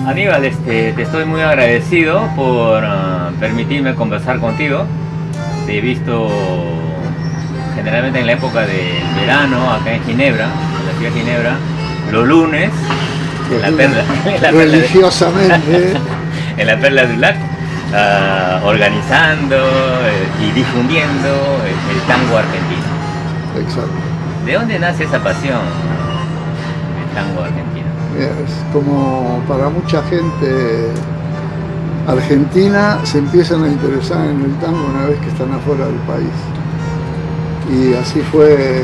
Aníbal, te estoy muy agradecido por permitirme conversar contigo. Te he visto generalmente en la época del verano acá en Ginebra, en la ciudad de Ginebra, los lunes, en la perla, religiosamente, en la Perla de Ulac, organizando y difundiendo el tango argentino. Exacto. ¿De dónde nace esa pasión del tango argentino? Es como para mucha gente argentina se empiezan a interesar en el tango una vez que están afuera del país. Y así fue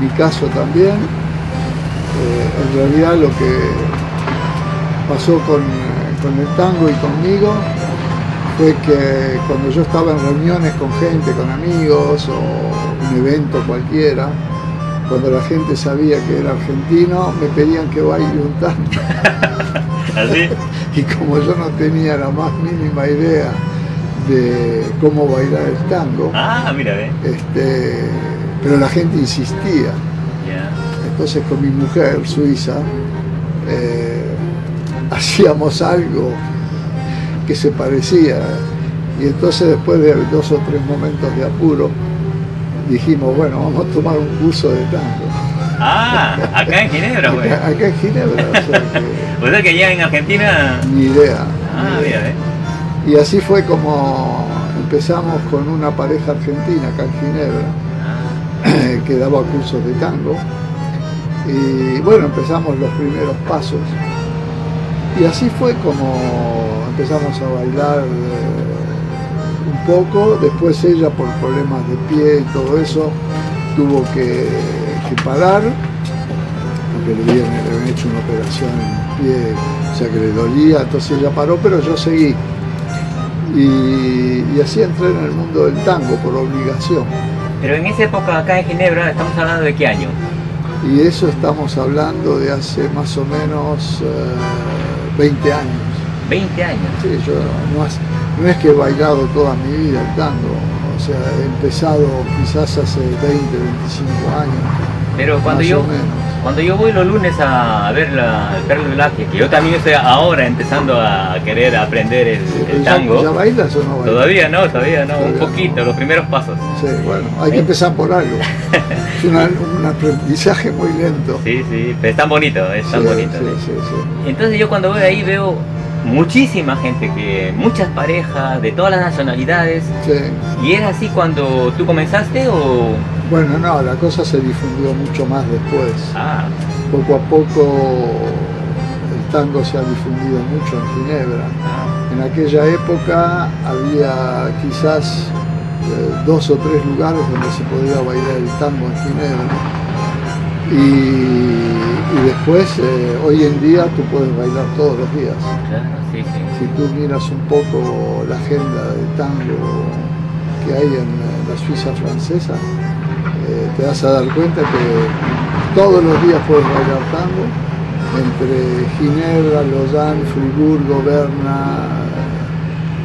mi caso también. En realidad lo que pasó con el tango y conmigo fue que cuando yo estaba en reuniones con gente, con amigos o un evento cualquiera, cuando la gente sabía que era argentino, me pedían que baile un tango. ¿Así? Y como yo no tenía la más mínima idea de cómo bailar el tango, Mira, pero la gente insistía. Yeah. Entonces con mi mujer suiza hacíamos algo que se parecía. Y entonces después de 2 o 3 momentos de apuro, dijimos, bueno, vamos a tomar un curso de tango. Acá en Ginebra, güey. Acá en Ginebra, O sea que allá en Argentina... Ni idea. Mira, Y así fue como empezamos con una pareja argentina acá en Ginebra, que daba cursos de tango. Y bueno, empezamos los primeros pasos. Y así fue como empezamos a bailar un poco. Después ella, por problemas de pie y todo eso, tuvo que parar, porque le habían hecho una operación en el pie, o sea que le dolía, entonces ella paró, pero yo seguí. Y así entré en el mundo del tango por obligación. Pero en esa época acá en Ginebra, ¿estamos hablando de qué año? Y eso estamos hablando de hace más o menos 20 años. 20 años. Sí, yo no es que he bailado toda mi vida el tango, o sea, he empezado quizás hace 20, 25 años. Pero cuando yo voy los lunes a ver el Perla de Ulac, que yo también estoy ahora empezando a querer aprender el tango. ¿Ya bailas o no bailas? Todavía no, un poquito, los primeros pasos. Sí, bueno, hay que empezar por algo. Es un aprendizaje muy lento. Sí, pero es tan bonito, Sí. Entonces yo cuando voy ahí veo muchísima gente, muchas parejas de todas las nacionalidades. Sí. ¿Y era así cuando tú comenzaste o...? Bueno, no, la cosa se difundió mucho más después. Poco a poco el tango se ha difundido mucho en Ginebra. En aquella época había quizás 2 o 3 lugares donde se podía bailar el tango en Ginebra. Y después, hoy en día, tú puedes bailar todos los días. Claro, sí. Si tú miras un poco la agenda de tango que hay en la Suiza francesa, te vas a dar cuenta que todos los días puedes bailar tango, entre Ginebra, Lausanne, Friburgo, Berna,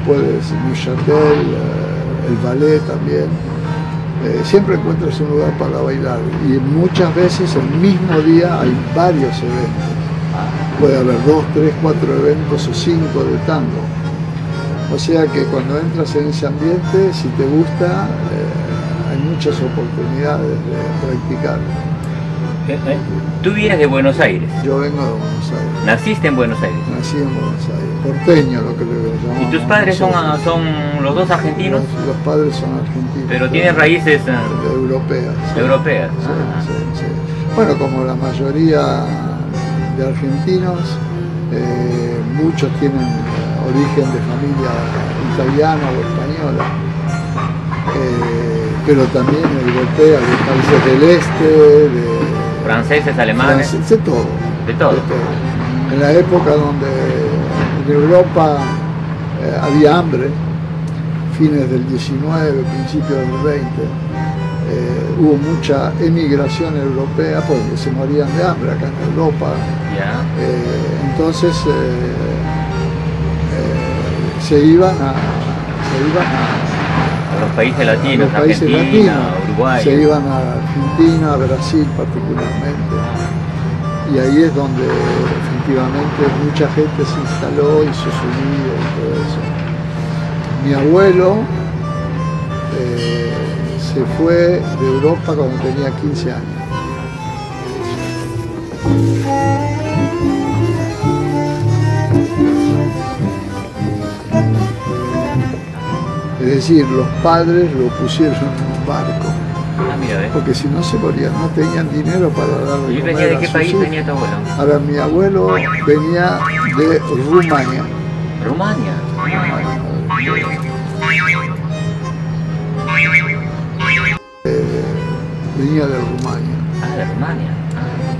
puedes Neuchâtel, el ballet también. Siempre encuentras un lugar para bailar y muchas veces el mismo día hay varios eventos. Puede haber 2, 3, 4 eventos o 5 de tango. O sea que cuando entras en ese ambiente, si te gusta, hay muchas oportunidades de practicar. ¿Tú vienes de Buenos Aires? Yo vengo de Buenos Aires. ¿Naciste en Buenos Aires? Nací en Buenos Aires, porteño lo que le llamamos. ¿Y tus padres son los dos argentinos? Los padres son argentinos. ¿Pero tienen raíces europeas? Sí. ¿Europeas? Sí. Bueno, como la mayoría de argentinos, muchos tienen origen de familia italiana o española, pero también europea, de países del este, franceses, alemanes, de todo. De todo. En la época donde en Europa había hambre, fines del 19, principios del 20, hubo mucha emigración europea porque se morían de hambre acá en Europa. Entonces se iban a los países latinos, a los países Argentina, latinos, Uruguay. se iban a Argentina, a Brasil particularmente, y ahí es donde definitivamente mucha gente se instaló, hizo su vida y todo eso. Mi abuelo se fue de Europa cuando tenía 15 años. Es decir, los padres lo pusieron en un barco. Ah, mira, porque si no se morían, no tenían dinero para darle. ¿Y venía de qué país venía tu abuelo? Ahora, mi abuelo venía de Rumania. ¿Rumania? Venía de Rumania. Ah, de Rumania.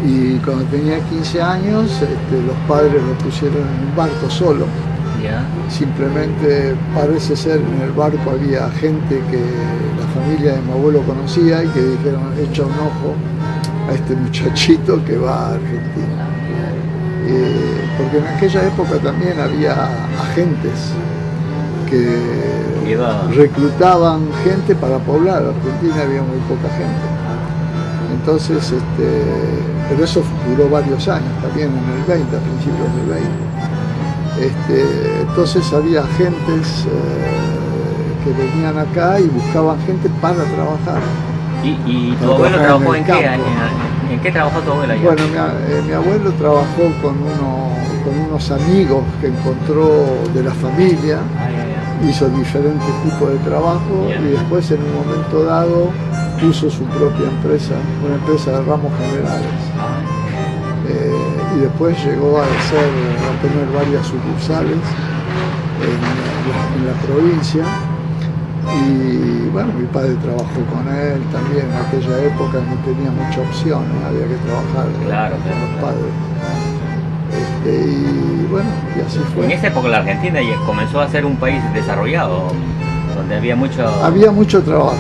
Y cuando tenía 15 años, los padres lo pusieron en un barco solo. Ya. Simplemente parece ser en el barco había gente que la familia de mi abuelo conocía y que dijeron, echa un ojo a este muchachito que va a Argentina. Porque en aquella época también había agentes que reclutaban gente para poblar. En Argentina había muy poca gente. Entonces, pero eso duró varios años, también en el 20, a principios del 20. Entonces había agentes que venían acá y buscaban gente para trabajar. ¿Y tu abuelo trabajó en qué? ¿En qué trabajó tu abuelo allá? Bueno, mi abuelo trabajó con unos amigos que encontró de la familia, hizo diferentes tipos de trabajo y después en un momento dado puso su propia empresa, una empresa de ramos generales. Y después llegó a tener varias sucursales en la provincia. Y bueno, mi padre trabajó con él también. En aquella época no tenía mucha opción, ¿no? Había que trabajar con los padres. Y bueno, y así fue. En esa época la Argentina ya comenzó a ser un país desarrollado, donde había mucho trabajo. Había mucho trabajo.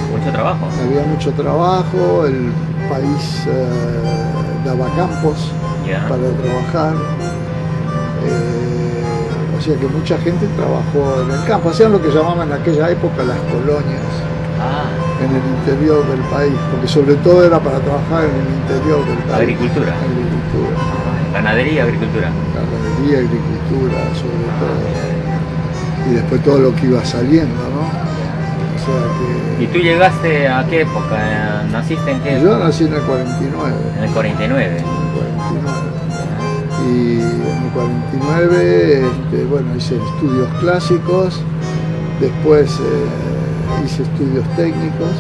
Había mucho trabajo, el país daba campos para trabajar. O sea que mucha gente trabajó en el campo, hacían lo que llamaban en aquella época las colonias en el interior del país, porque sobre todo era para trabajar en el interior del país. Agricultura. Ganadería, agricultura. Ganadería, agricultura, sobre todo. Y después todo lo que iba saliendo, ¿no? O sea que... ¿Y tú llegaste a qué época? ¿Naciste en qué? Yo nací en el 49. En el 49. Y en el 49, bueno, hice estudios clásicos, después hice estudios técnicos,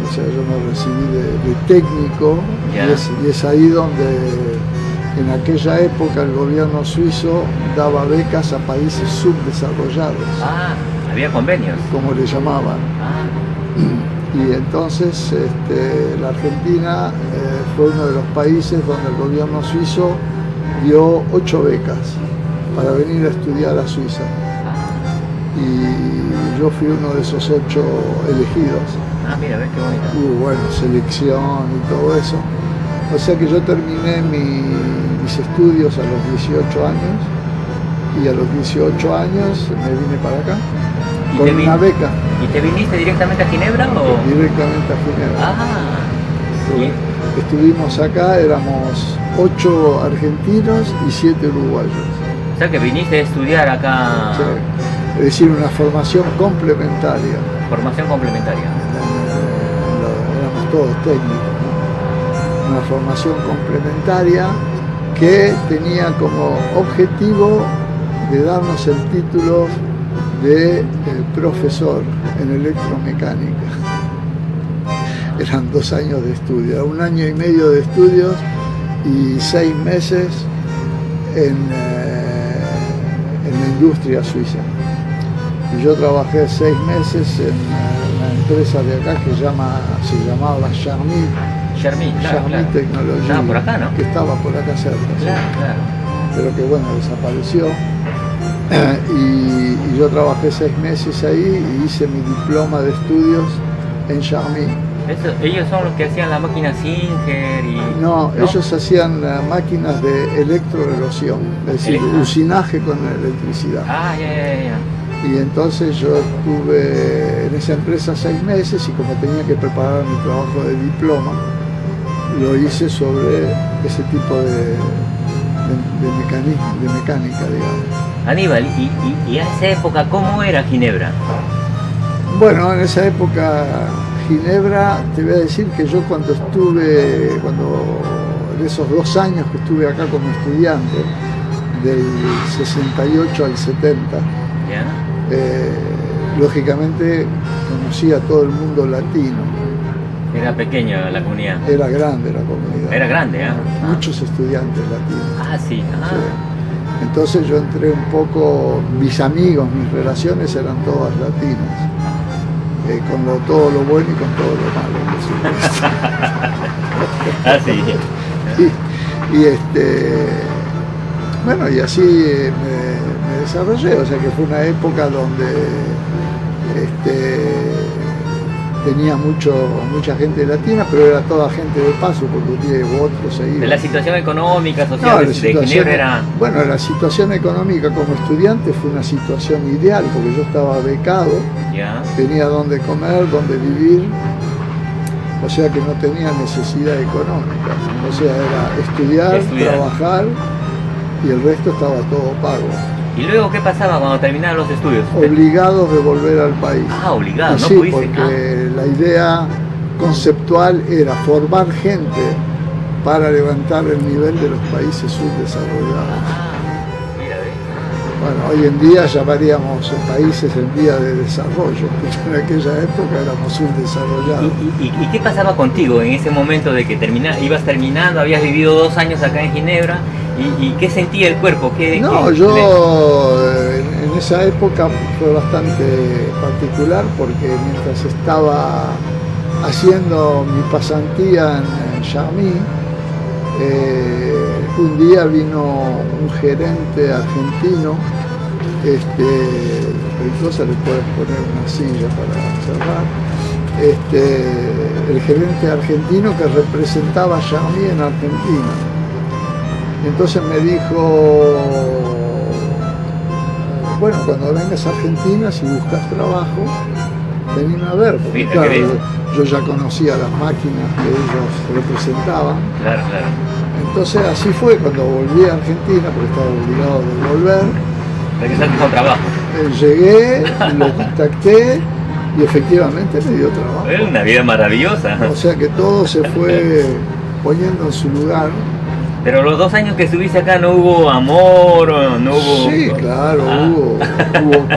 o sea, yo me recibí de técnico y es ahí donde en aquella época el gobierno suizo daba becas a países subdesarrollados. Ah, había convenios. Como le llamaban. Y entonces la Argentina fue uno de los países donde el gobierno suizo dio 8 becas para venir a estudiar a Suiza. Y yo fui uno de esos 8 elegidos. Ah, mira, ves qué bonito. Hubo, bueno, selección y todo eso. O sea que yo terminé mis estudios a los 18 años y a los 18 años me vine para acá con una beca. ¿Y te viniste directamente a Ginebra o...? Directamente a Ginebra. Ah. Estuvimos acá, éramos 8 argentinos y 7 uruguayos. O sea que viniste a estudiar acá... Sí. Es decir, una formación complementaria. Formación complementaria. Éramos todos técnicos, ¿no? Una formación complementaria que tenía como objetivo de darnos el título de profesor en electromecánica. Eran 2 años de estudio, 1 año y medio de estudios y 6 meses en la industria suiza. Y yo trabajé 6 meses en una empresa de acá que se llamaba Charmy Technology, por acá, ¿no? Que estaba por acá cerca. Claro. Pero que bueno, desapareció. Y yo trabajé 6 meses ahí y hice mi diploma de estudios en Charmy. ¿Ellos son los que hacían la máquina Singer y...? No, ellos hacían máquinas de electroerosión, es decir, usinaje con electricidad. Ya. Y entonces yo estuve en esa empresa 6 meses y como tenía que preparar mi trabajo de diploma, lo hice sobre ese tipo de mecánica, digamos. Aníbal, y a esa época, ¿cómo era Ginebra? Bueno, en esa época Ginebra, te voy a decir que yo en esos 2 años que estuve acá como estudiante, del 68 al 70, ¿Ya? Lógicamente conocí a todo el mundo latino. Era pequeña la comunidad. Era grande la comunidad. Era grande, ¿eh? Muchos estudiantes latinos. Ah, sí. Ah. Sí. Entonces yo entré un poco, mis amigos, mis relaciones eran todas latinas. Con todo lo bueno y con todo lo malo, por supuesto. Ah, sí. Bueno, y así me desarrollé, o sea que fue una época donde tenía mucha gente latina, pero era toda gente de paso, porque un día u otro se iba. ¿De la situación económica, social de Ginebra era...? Bueno, la situación económica como estudiante fue una situación ideal, porque yo estaba becado, ¿Ya? tenía dónde comer, dónde vivir, o sea que no tenía necesidad económica, o sea, era estudiar, trabajar, y el resto estaba todo pago. ¿Y luego qué pasaba cuando terminaban los estudios? Obligados de volver al país. Ah, obligados, no sí, pudiste. Porque la idea conceptual era formar gente para levantar el nivel de los países subdesarrollados. Mira, Bueno, hoy en día llamaríamos países en vía de desarrollo, pero en aquella época éramos subdesarrollados. ¿Y qué pasaba contigo en ese momento de que ibas terminando, habías vivido 2 años acá en Ginebra? ¿Y qué sentía el cuerpo? Yo en esa época fue bastante particular porque mientras estaba haciendo mi pasantía en Charmy, un día vino un gerente argentino, cosa le puedes poner una silla para cerrar, el gerente argentino que representaba a Charmy en Argentina. Entonces me dijo, bueno, cuando vengas a Argentina, si buscas trabajo, venime a ver, porque claro, yo ya conocía las máquinas que ellos representaban. Claro. Entonces así fue cuando volví a Argentina, porque estaba obligado de volver. Regresaste con trabajo. Llegué, lo contacté y efectivamente me dio trabajo. Era una vida maravillosa. O sea que todo se fue poniendo en su lugar. Pero los 2 años que estuviste acá no hubo amor, no hubo... Sí, claro,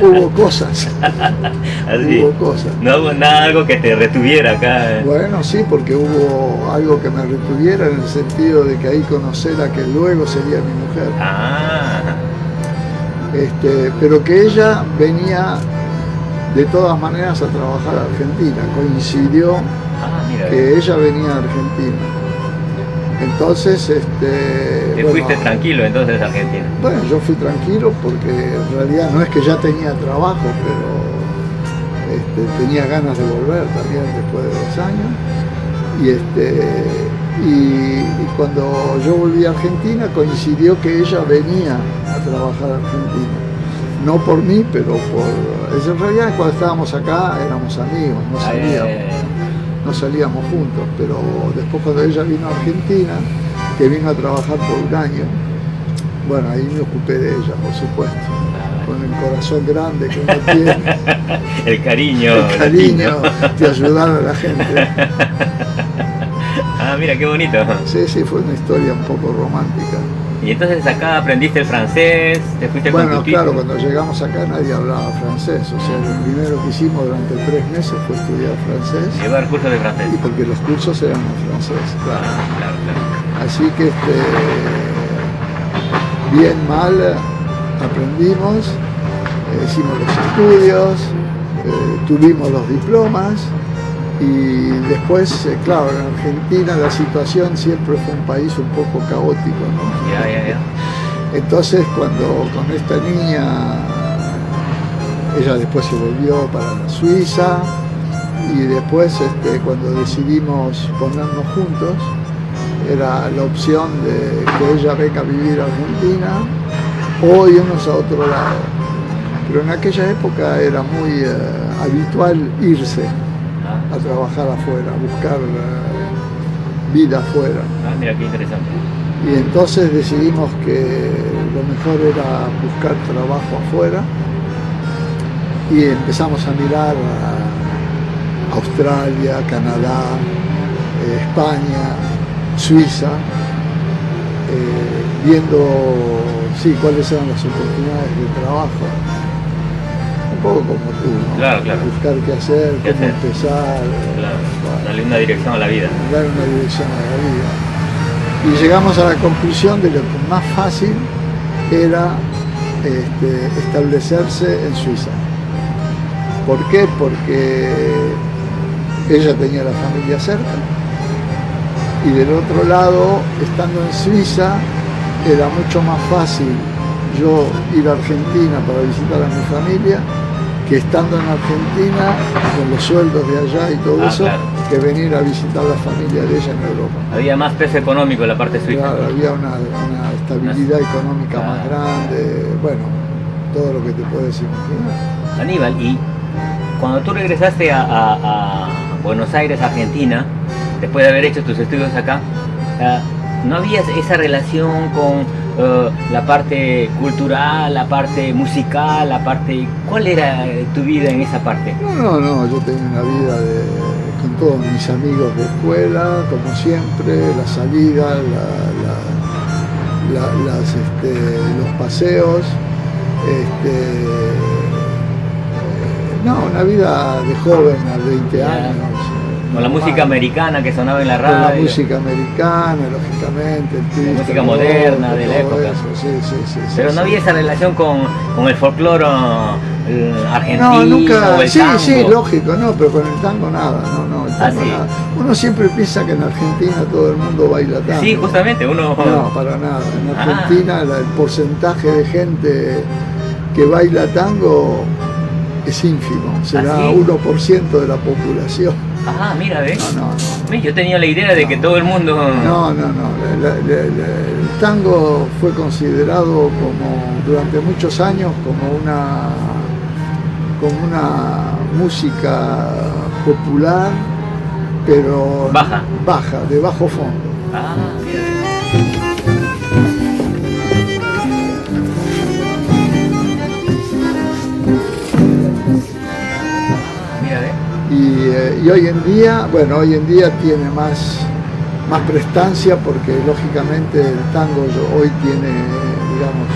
hubo cosas. Así. Hubo cosas. No hubo nada, algo que te retuviera acá. Bueno, sí, porque hubo algo que me retuviera en el sentido de que ahí conocí a que luego sería mi mujer. Ah. Pero que ella venía de todas maneras a trabajar a Argentina. Coincidió que ella venía a Argentina. Entonces, ¿Te fuiste tranquilo entonces a Argentina? Bueno, yo fui tranquilo porque en realidad no es que ya tenía trabajo, pero tenía ganas de volver también después de 2 años. Y cuando yo volví a Argentina coincidió que ella venía a trabajar a Argentina. No por mí, pero en realidad cuando estábamos acá éramos amigos, no salíamos juntos, pero después cuando ella vino a Argentina, que vino a trabajar por 1 año, bueno, ahí me ocupé de ella, por supuesto, con el corazón grande que uno tiene. El cariño de ayudar a la gente. Ah, mira, qué bonito. Sí, fue una historia un poco romántica. Y entonces acá aprendiste el francés, te fuiste con tu título. Claro, cuando llegamos acá nadie hablaba francés, o sea, lo primero que hicimos durante 3 meses fue estudiar francés. Llevar cursos de francés. Y porque los cursos eran en francés, claro. Claro. Así que bien mal aprendimos, hicimos los estudios, tuvimos los diplomas. Y después, claro, en Argentina la situación siempre fue un país un poco caótico, ¿no? Ya. Entonces, cuando con esta niña, ella después se volvió para Suiza, y después, cuando decidimos ponernos juntos, era la opción de que ella venga a vivir a Argentina o irnos a otro lado. Pero en aquella época era muy habitual irse a trabajar afuera, a buscar vida afuera. Ah, mira qué interesante. Y entonces decidimos que lo mejor era buscar trabajo afuera y empezamos a mirar a Australia, Canadá, España, Suiza, viendo cuáles eran las oportunidades de trabajo. Un poco como tú, ¿no? Claro, claro. Buscar qué hacer, cómo empezar. Claro. Darle una dirección a la vida. Dar una dirección a la vida. Y llegamos a la conclusión de que lo más fácil era establecerse en Suiza. ¿Por qué? Porque ella tenía la familia cerca y del otro lado, estando en Suiza, era mucho más fácil yo ir a Argentina para visitar a mi familia que estando en Argentina con los sueldos de allá y todo eso, claro, que venir a visitar la familia de ella en Europa. Había más peso económico en la parte suiza. Claro, había una estabilidad económica más grande, bueno, todo lo que te puedes imaginar. Aníbal, y cuando tú regresaste a Buenos Aires, Argentina, después de haber hecho tus estudios acá, ¿no había esa relación con la parte cultural, la parte musical, la parte... ¿Cuál era tu vida en esa parte? No, yo tenía una vida con todos mis amigos de escuela, como siempre, la salida, los paseos, una vida de joven a 20 años. Con la música americana que sonaba en la radio. Con la música americana, lógicamente. La música moderna de la época. Eso, sí. Pero no había esa relación con el folclore argentino. No, nunca. O el tango. Sí, lógico, no, pero con el tango nada, el tango nada. Uno siempre piensa que en Argentina todo el mundo baila tango. Sí, justamente, uno... No, para nada. En Argentina el porcentaje de gente que baila tango es ínfimo, será 1% de la población. Ah, mira, ¿ves? No. Yo tenía la idea de que todo el mundo... No. El tango fue considerado durante muchos años como una música popular, pero baja, de bajo fondo. Ah, mira. Y hoy en día tiene más prestancia porque lógicamente el tango hoy tiene, digamos,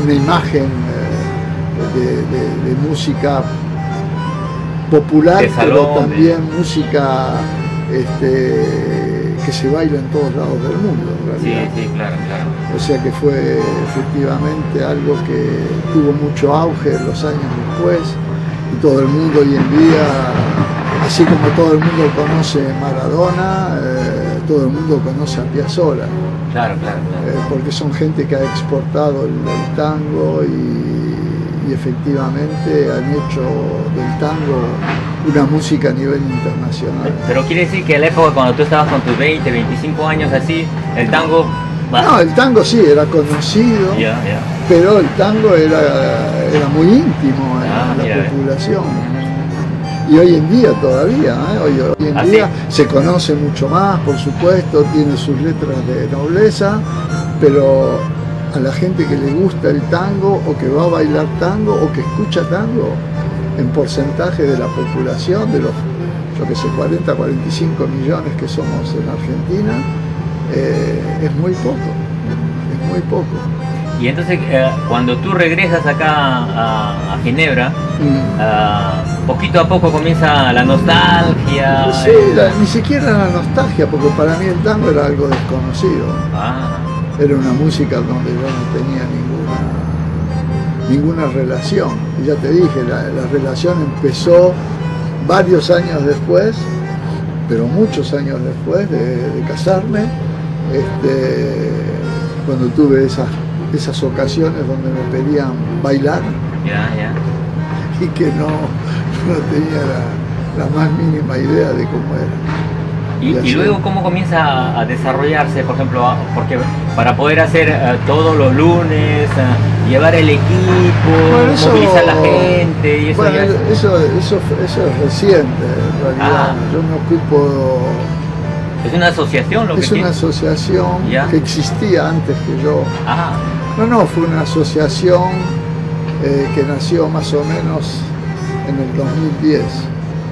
una imagen de música popular, pero también música que se baila en todos lados del mundo, en realidad. Sí, claro. O sea que fue efectivamente algo que tuvo mucho auge los años después, y todo el mundo hoy en día, así como todo el mundo conoce Maradona, todo el mundo conoce a Piazzolla. Claro. Porque son gente que ha exportado el tango y efectivamente han hecho del tango una música a nivel internacional. Pero quiere decir que en la época cuando tú estabas con tus 20, 25 años así, el tango... No, el tango sí, era conocido, pero el tango era muy íntimo en la población. Y hoy en día todavía, hoy en día se conoce mucho más, por supuesto, tiene sus letras de nobleza, pero a la gente que le gusta el tango o que va a bailar tango o que escucha tango, en porcentaje de la población, de los, 40, 45 millones que somos en Argentina, es muy poco. Y entonces cuando tú regresas acá a Ginebra, poquito a poco comienza la nostalgia. Sí, ni siquiera la nostalgia, porque para mí el tango era algo desconocido. Era una música donde yo no tenía ninguna relación. Y ya te dije, la relación empezó varios años después, pero muchos años después de casarme, cuando tuve esas ocasiones donde me pedían bailar y que no tenía la más mínima idea de cómo era. Y luego, ¿cómo comienza a desarrollarse, por ejemplo, porque para poder hacer todos los lunes, llevar el equipo, movilizar a la gente? Y eso, eso es reciente, en realidad. Yo me ocupo ¿Es una asociación lo que Es tiene? una asociación ¿Ya? que existía antes que yo. Ah, No, fue una asociación que nació más o menos en el 2010,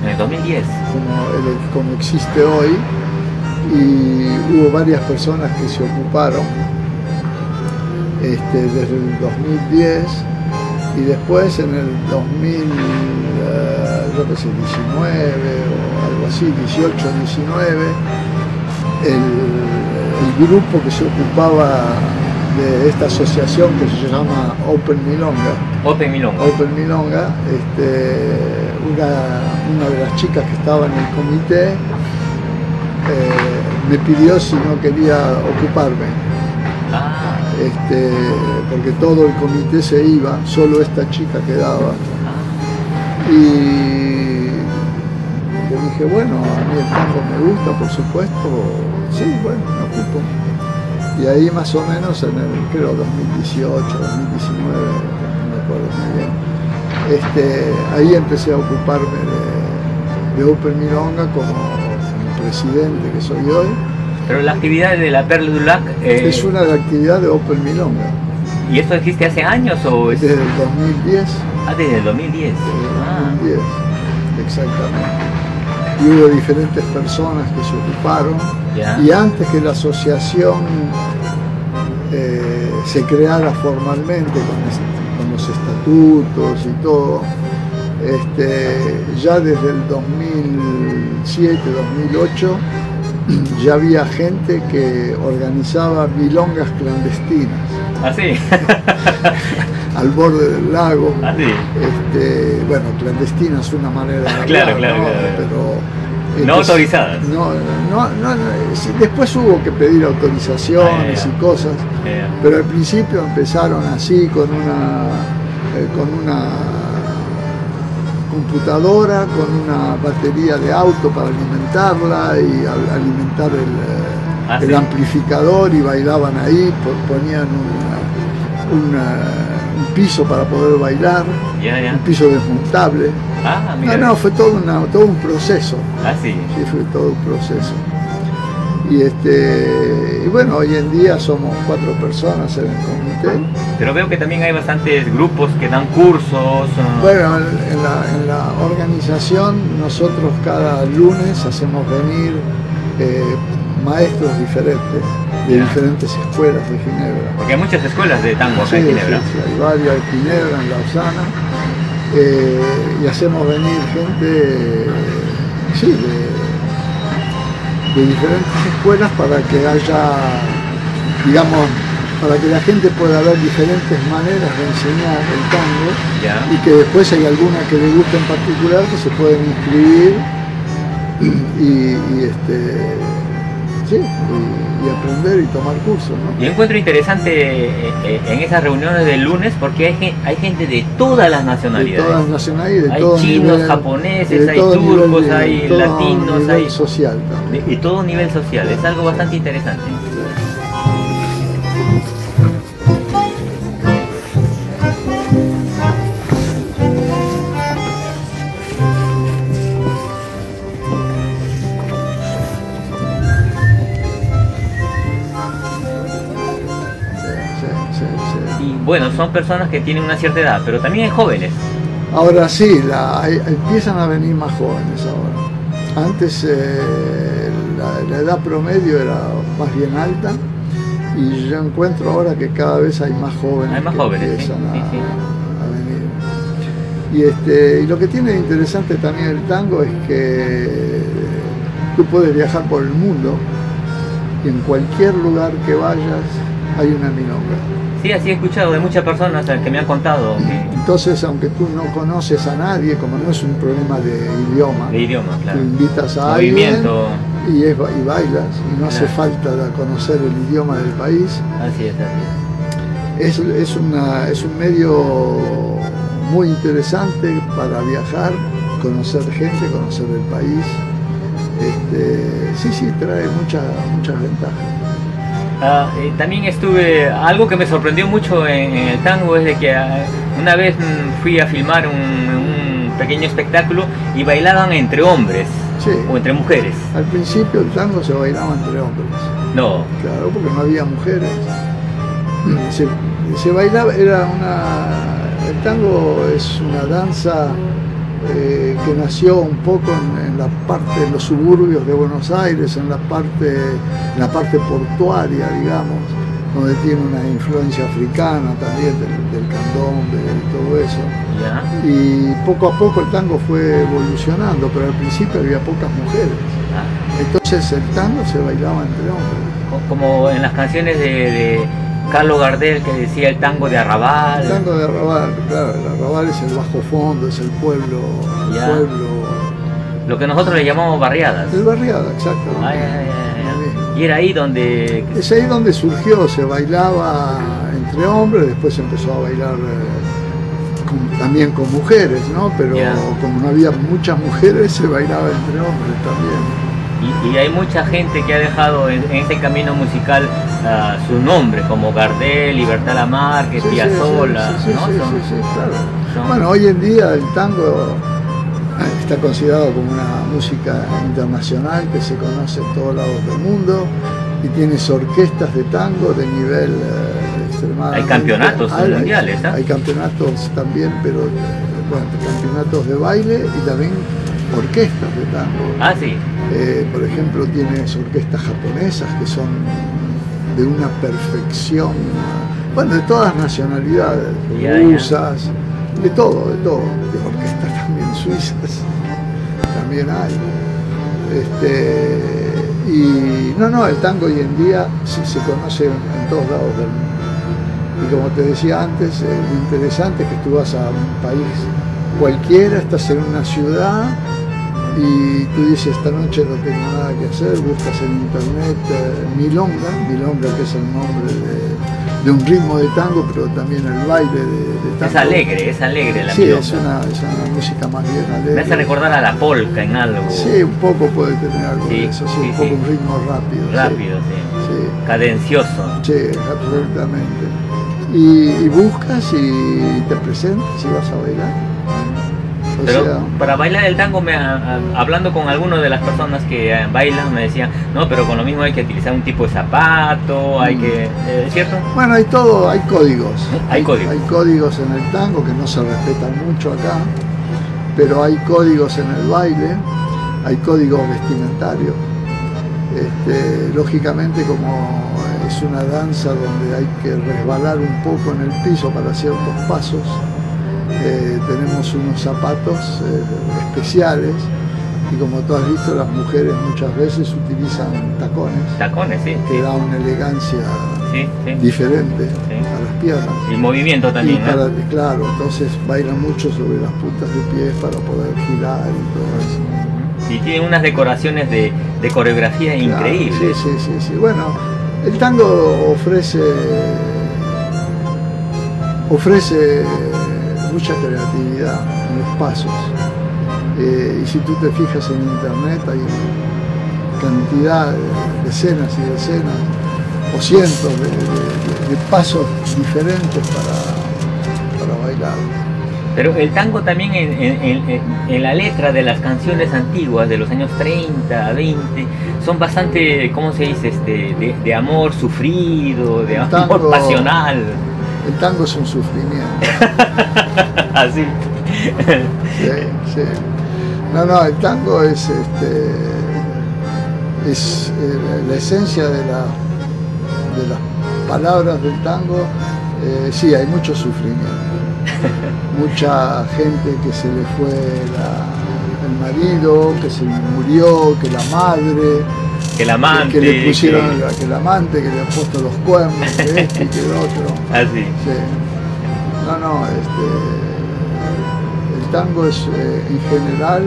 en el 2010. como existe hoy, y hubo varias personas que se ocuparon desde el 2010, y después en el 2019 o algo así, 18, 19, el grupo que se ocupaba de esta asociación, que se llama Open Milonga, Open Milonga. una de las chicas que estaba en el comité me pidió si no quería ocuparme, Ah, porque todo el comité se iba, solo esta chica quedaba. Y le dije, bueno, a mí el tango me gusta, por supuesto, sí, bueno, me ocupo. Y ahí más o menos en el, creo, 2018, 2019, no me acuerdo muy bien, ahí empecé a ocuparme de Open Milonga como presidente que soy hoy. pero la actividad de la Perle du Lac... Es una actividad de Open Milonga, ¿Y esto existe hace años o es...? desde el 2010. Desde el 2010. Ah, 2010, exactamente. Y hubo diferentes personas que se ocuparon. ya. Y antes que la asociación se creara formalmente con los estatutos y todo, ya desde el 2007, 2008, ya había gente que organizaba milongas clandestinas ¿Ah, sí? al borde del lago. ¿Ah, sí? Bueno, clandestina es una manera de hablar, Claro, ¿no? claro. Pero No autorizadas. No, sí, después hubo que pedir autorizaciones Ya. y cosas, pero al principio empezaron así con una computadora, con una batería de auto para alimentarla y alimentar el ¿Sí? amplificador, y bailaban ahí, ponían un piso para poder bailar, Ya. un piso desmontable. Ah, mira. No, fue todo un proceso. Ah, sí. Sí, fue todo un proceso. Y bueno, hoy en día somos 4 personas en el comité. Pero veo que también hay bastantes grupos que dan cursos. Bueno, en la organización nosotros cada lunes hacemos venir maestros diferentes, de Ya. diferentes escuelas de Ginebra. Porque hay muchas escuelas de tango acá Sí, en Ginebra. sí, hay varias, en Ginebra, en Lausana, y hacemos venir gente, sí, de diferentes escuelas para que haya, digamos, para que la gente pueda ver diferentes maneras de enseñar el tango, Ya. y que después hay alguna que le guste en particular que se pueden inscribir y aprender y tomar cursos, ¿no? Yo encuentro interesante en esas reuniones del lunes porque hay gente de todas las De nacionalidades. todas las nacionalidades, de Hay todo chinos, nivel, japoneses, de hay todo turcos, nivel de- hay todo latinos, nivel hay social también. y todo nivel social. Es algo bastante interesante. Sí. Y bueno, son personas que tienen una cierta edad, pero también hay jóvenes. Ahora sí, empiezan a venir más jóvenes ahora. Antes la edad promedio era más bien alta, y yo encuentro ahora que cada vez hay más jóvenes, Hay más que jóvenes, empiezan sí, sí. a venir. Y lo que tiene de interesante también el tango es que tú puedes viajar por el mundo y en cualquier lugar que vayas hay una milonga. Sí, así he escuchado de muchas personas que me han contado Entonces, aunque tú no conoces a nadie, como no es un problema de idioma, de idioma, tú claro. invitas a Movimiento. alguien y bailas, y no hace Claro. falta conocer el idioma del país. Así es, así Es un medio muy interesante para viajar, conocer gente, conocer el país. Sí, trae muchas ventajas. También algo que me sorprendió mucho en el tango es de que una vez fui a filmar un pequeño espectáculo y bailaban entre hombres. Sí. ¿O entre mujeres? Al principio el tango se bailaba entre hombres. No. Claro, porque no había mujeres. Se bailaba, el tango es una danza que nació un poco en la parte de los suburbios de Buenos Aires, en la parte portuaria, digamos, donde tiene una influencia africana también del candombe y todo eso. ¿Ya? Y poco a poco el tango fue evolucionando, pero al principio había pocas mujeres. Entonces el tango se bailaba entre hombres. Como en las canciones de Carlos Gardel, que decía el tango de Arrabal. El tango de Arrabal, claro, el Arrabal es el bajo fondo, es el pueblo. Lo que nosotros le llamamos barriadas. El barriada, exacto. Y era ahí donde... Es ahí donde surgió, se bailaba entre hombres, después se empezó a bailar también con mujeres, ¿no? Pero como no había muchas mujeres, se bailaba entre hombres también. Y hay mucha gente que ha dejado en este camino musical su nombre, como Gardel, Libertad Lamarque, Piazzolla, ¿no? Sí, claro. Bueno, hoy en día el tango está considerado como una música internacional que se conoce en todos lados del mundo y tienes orquestas de tango de nivel extremadamente. Hay campeonatos mundiales, ¿eh? Hay campeonatos también, pero bueno, campeonatos de baile y también orquestas de tango. Sí. Por ejemplo, tienes orquestas japonesas que son de una perfección, bueno, de todas nacionalidades, rusas, de todo, de orquestas también suizas, también hay. Y el tango hoy en día se conoce en todos lados del mundo. Y como te decía antes, lo interesante es que tú vas a un país cualquiera, estás en una ciudad y tú dices, esta noche no tengo nada que hacer, buscas en internet milonga, que es el nombre de un ritmo de tango, pero también el baile de tango. Es alegre la sí, milonga. Es una música más bien alegre. Me hace recordar a la polka en algo. Sí, un poco puede tener algo de eso, un poco un ritmo rápido. Rápido, sí. Cadencioso. Sí, absolutamente. Y buscas y te presentas y vas a bailar. Pero para bailar el tango, hablando con algunas de las personas que bailan, me decían, no, pero con lo mismo hay que utilizar un tipo de zapato, hay que... ¿cierto? Bueno, hay códigos. Hay códigos. Hay códigos en el tango que no se respetan mucho acá, pero hay códigos en el baile, hay códigos vestimentarios. Lógicamente, como es una danza donde hay que resbalar un poco en el piso para ciertos pasos, tenemos unos zapatos especiales y como tú has visto, las mujeres muchas veces utilizan tacones, que da una elegancia diferente a las piernas y movimiento también, claro, entonces bailan mucho sobre las puntas de pies para poder girar y todo eso. Y tiene unas decoraciones de coreografía increíbles. Sí. Bueno, el tango ofrece mucha creatividad en los pasos. Y si tú te fijas en internet hay cantidad de decenas y decenas o cientos de pasos diferentes para bailar. Pero el tango también en la letra de las canciones antiguas de los años 30, 20, son bastante, ¿cómo se dice? De amor sufrido, de amor pasional. El tango es un sufrimiento. Así. Sí. No, el tango es la esencia de las palabras del tango. Sí, hay mucho sufrimiento. Mucha gente que se le fue el marido, que se murió, que la madre, que el amante, que le pusieron que el amante, que le han puesto los cuernos, que este y que el otro. Así. Sí. El tango es, en general,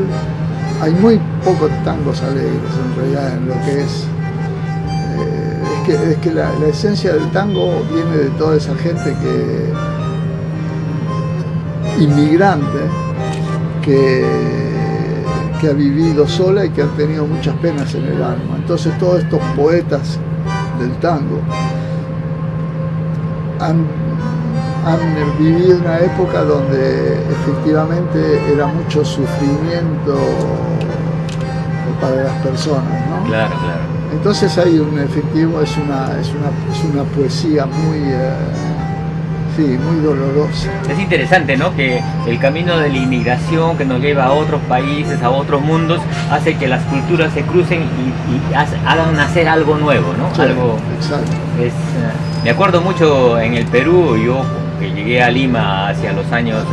hay muy pocos tangos alegres en realidad en lo que es que la esencia del tango viene de toda esa gente inmigrante que ha vivido sola y que han tenido muchas penas en el alma. Entonces todos estos poetas del tango han vivido una época donde efectivamente era mucho sufrimiento para las personas, ¿no? Claro, claro. Entonces hay un efectivo, es una poesía muy, sí, muy dolorosa. Es interesante, ¿no? Que el camino de la inmigración que nos lleva a otros países, a otros mundos, hace que las culturas se crucen y hagan nacer algo nuevo, ¿no? Sí, algo. exacto. Me acuerdo mucho en el Perú, yo que llegué a Lima hacia los años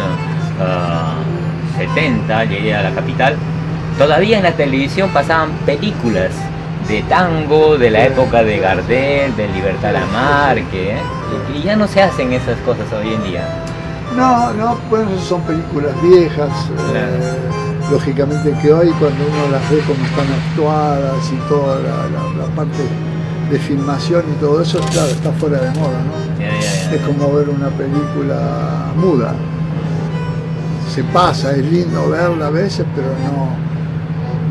70, llegué a la capital. Todavía en la televisión pasaban películas de tango de la época de Gardel, de Libertad Lamarque, ¿eh? Y ya no se hacen esas cosas hoy en día. No, bueno, son películas viejas, lógicamente que hoy cuando uno las ve como están actuadas y toda la parte de filmación y todo eso, claro, está fuera de moda, ¿no? Es como ver una película muda. Se pasa, es lindo verla a veces, pero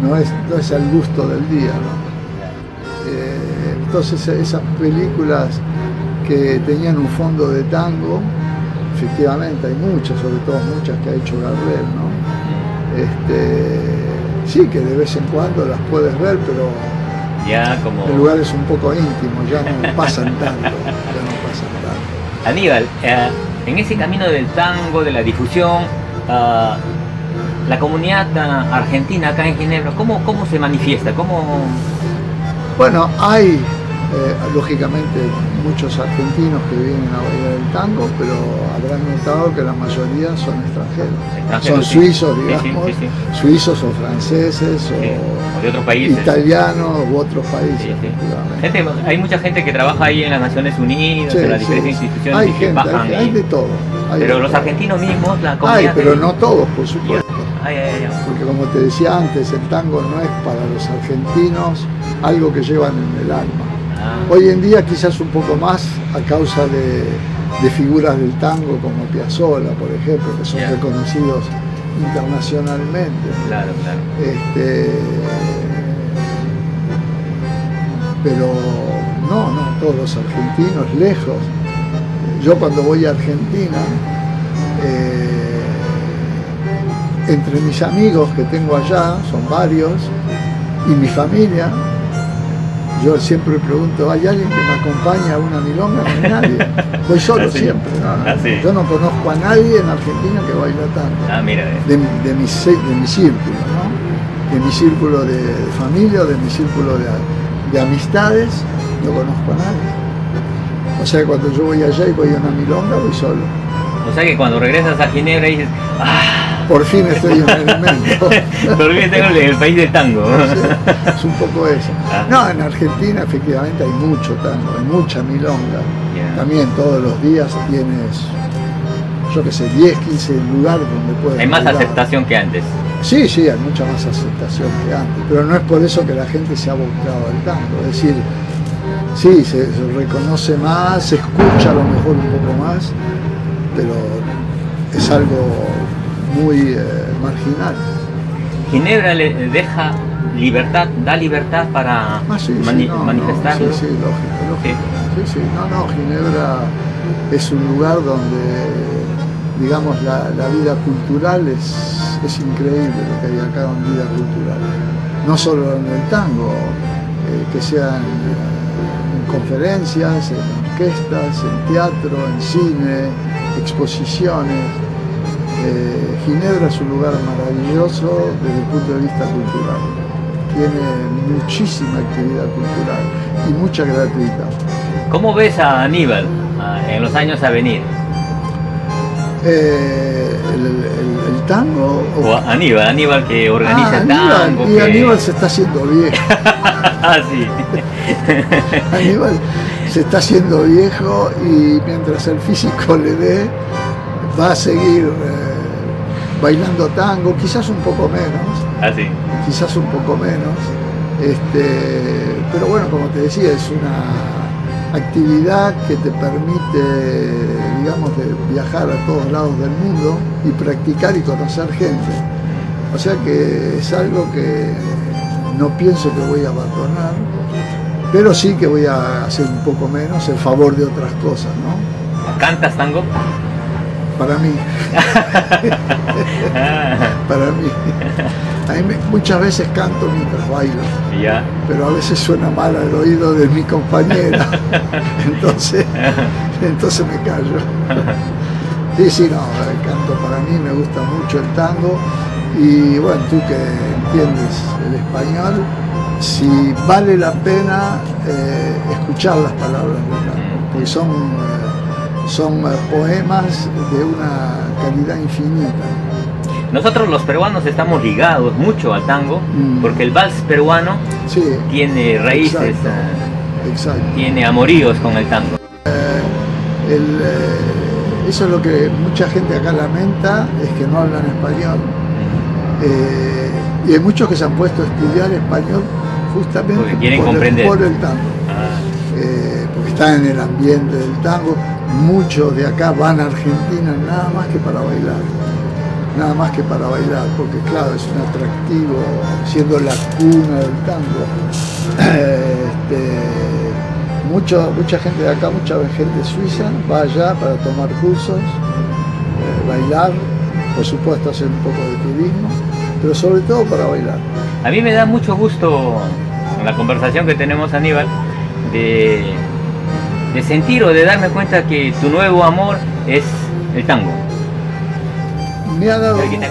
no es al gusto del día, ¿no? Entonces esas películas que tenían un fondo de tango, efectivamente hay muchas, sobre todo muchas que ha hecho Gardel, ¿no? Sí, que de vez en cuando las puedes ver, pero ya como el lugar es un poco íntimo, ya no pasan tanto, Aníbal, en ese camino del tango, de la difusión, la comunidad argentina acá en Ginebra, ¿cómo se manifiesta? Bueno, hay lógicamente muchos argentinos que vienen a bailar el tango, pero habrán notado que la mayoría son extranjeros. Son suizos, digamos, sí. Suizos o franceses o de otros países, italianos u otros países. Hay mucha gente que trabaja ahí en las Naciones Unidas, en las diferentes instituciones, hay gente, hay de todo. Pero los argentinos mismos, la comunidad... Hay, pero no todos, por supuesto. Ya. Porque como te decía antes, el tango no es para los argentinos algo que llevan en el alma. Hoy en día quizás un poco más a causa de figuras del tango como Piazzolla, por ejemplo, que son reconocidos internacionalmente. Claro. Pero no, todos los argentinos, lejos. Yo cuando voy a Argentina, entre mis amigos que tengo allá, son varios, y mi familia, yo siempre pregunto, ¿hay alguien que me acompaña a una milonga? No hay nadie. Voy solo siempre. No. Yo no conozco a nadie en Argentina que baila tango. Mira. De mi círculo, ¿no? De mi círculo de familia o de mi círculo de amistades, no conozco a nadie. O sea que cuando yo voy allá y voy a una milonga, voy solo. O sea que cuando regresas a Ginebra dices, por fin estoy en el elemento. Por fin tengo el país del tango. Sí, es un poco eso. No, en Argentina efectivamente hay mucho tango, hay mucha milonga. También todos los días tienes, yo qué sé, 10, 15 lugares donde puedes Hay más aceptación que antes. Sí, hay mucha más aceptación que antes, pero no es por eso que la gente se ha volcado al tango. Es decir, sí, se reconoce más, se escucha a lo mejor un poco más, pero es algo muy marginal. Ginebra le deja libertad, da libertad para manifestarlo. Sí, lógico. Sí. Ginebra es un lugar donde, digamos, la vida cultural es increíble lo que hay acá en vida cultural. No solo en el tango, que sea en conferencias, en orquestas, en teatro, en cine, exposiciones. Ginebra es un lugar maravilloso desde el punto de vista cultural. Tiene muchísima actividad cultural y mucha gratuita. ¿Cómo ves a Aníbal en los años a venir? El tango... O Aníbal que organiza el tango. Y Aníbal se está haciendo viejo. Sí. Aníbal se está haciendo viejo y mientras el físico le dé, va a seguir bailando tango, quizás un poco menos. Quizás un poco menos. Pero bueno, como te decía, es una actividad que te permite, digamos, de viajar a todos lados del mundo y practicar y conocer gente. O sea que es algo que no pienso que voy a abandonar, pero sí que voy a hacer un poco menos en favor de otras cosas, ¿no? ¿Cantas tango? para mí. Para mí. Muchas veces canto mientras bailo, ¿Ya? pero a veces suena mal al oído de mi compañera, entonces me callo. Sí, no, el canto para mí me gusta mucho el tango, y bueno, tú que entiendes el español, si vale la pena escuchar las palabras del tango, porque son poemas de una calidad infinita. Nosotros los peruanos estamos ligados mucho al tango, porque el vals peruano tiene raíces, exacto. Tiene amoríos con el tango. Eso es lo que mucha gente acá lamenta, es que no hablan español. Y hay muchos que se han puesto a estudiar español justamente por el tango. Porque están en el ambiente del tango. Muchos de acá van a Argentina nada más que para bailar. Nada más que para bailar, porque claro, es un atractivo, siendo la cuna del tango. Mucha gente de acá, mucha gente suiza va allá para tomar cursos, bailar, por supuesto hacer un poco de turismo, pero sobre todo para bailar. A mí me da mucho gusto la conversación que tenemos, Aníbal, de sentir o de darme cuenta que tu nuevo amor es el tango. Me ha dado... Aquí te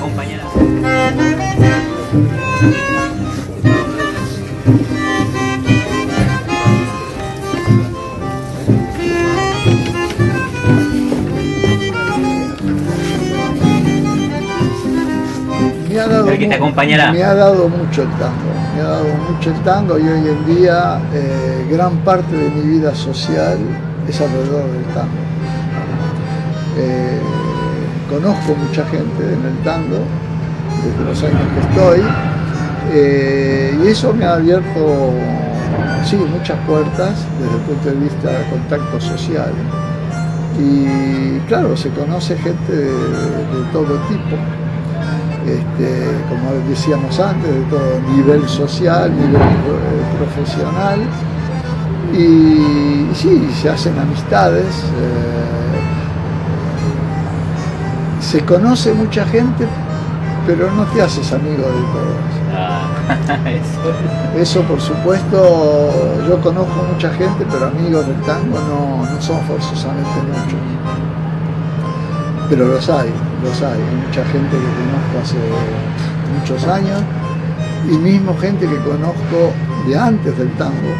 acompañará. Me ha dado mucho el tango. Me ha dado mucho el tango, y hoy en día gran parte de mi vida social es alrededor del tango. Conozco mucha gente en el tango desde los años que estoy, y eso me ha abierto muchas puertas desde el punto de vista de contacto social. Y claro, se conoce gente de todo tipo, como decíamos antes, de todo nivel social, nivel profesional, y sí, se hacen amistades. Se conoce mucha gente, pero no te haces amigo de todos. Eso por supuesto, yo conozco mucha gente, pero amigos del tango no son forzosamente muchos. Pero los hay. Hay mucha gente que conozco hace muchos años, y mismo gente que conozco de antes del tango,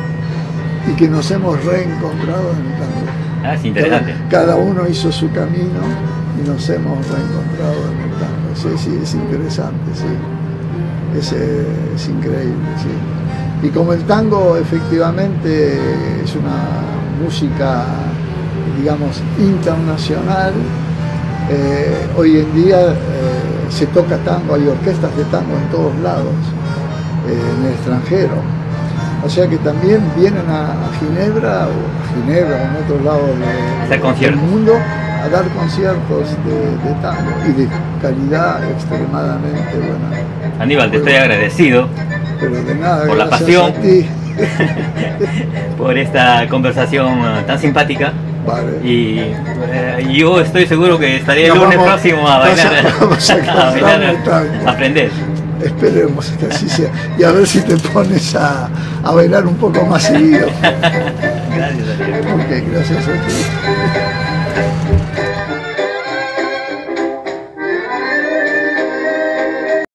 y que nos hemos reencontrado en el tango. Es interesante. Cada uno hizo su camino y nos hemos reencontrado en el tango. Sí, es interesante, sí. Es increíble, sí. Y como el tango efectivamente es una música, digamos, internacional, hoy en día se toca tango, hay orquestas de tango en todos lados, en el extranjero. O sea que también vienen a Ginebra o en otros lados del mundo a dar conciertos de tango, y de calidad extremadamente buena. Aníbal, te estoy agradecido, pero de nada, por la pasión, a ti. Por esta conversación tan simpática. Vale. Y yo estoy seguro que estaré el lunes próximo a bailar, a aprender. Esperemos que así sea, y a ver si te pones a bailar un poco más seguido. Gracias, Aníbal. Ok, gracias a ti.